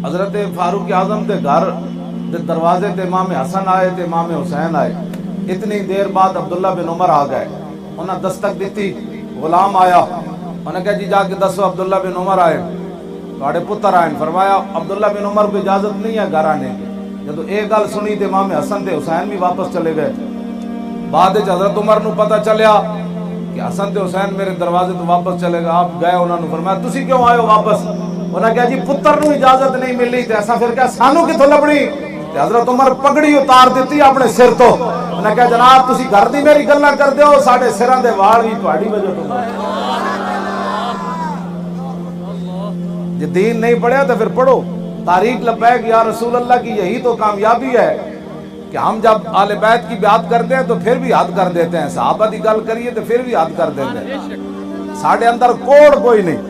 حضرت فاروق اعظم کے گھر دروازے تے امام حسن آئے تے امام حسین آئے. اتنی دیر بعد عبداللہ بن عمر آ گئے. انہیں دستک دیتی, غلام آیا. انہیں کہا جی جا کے دسو عبداللہ بن عمر آئے, تھوڑے پتر آئے. فرمایا عبداللہ بن عمر کو اجازت نہیں ہے گھر آنے کی. جب ایک گل سنی تو امام حسن تے حسین بھی واپس چلے گئے. بعد حضرت عمر نو پتہ چلیا کہ حسن تے حسین میرے دروازے تو واپس چلے گا. آپ گئے, انہوں نے فرمایا تسی کیوں آئے ہو واپس؟ انہیں کہا جی پتر نو اجازت نہیں ملی تے ایسا پھر کیا سانو کتوں لبنی؟ تے حضرت عمر پگڑی اتار دیتی اپنے سر تو. انہیں کہا جناب تسی گھر دی میری گلاں کردے ہو, ساڈے سراں دے وال بھی تہاڈی وجہ تو. جی دین نہیں پڑھیا تو پھر پڑھو. تاریخ لبیک یا رسول اللہ کی یہی تو کامیابی ہے کہ ہم جب آل بیت کی بات کرتے ہیں تو پھر بھی حد کر دیتے ہیں. صحابہ کی گل کریے تو پھر بھی حد کر دیتے ہیں. ساڑھے اندر کوڑ کوئی نہیں.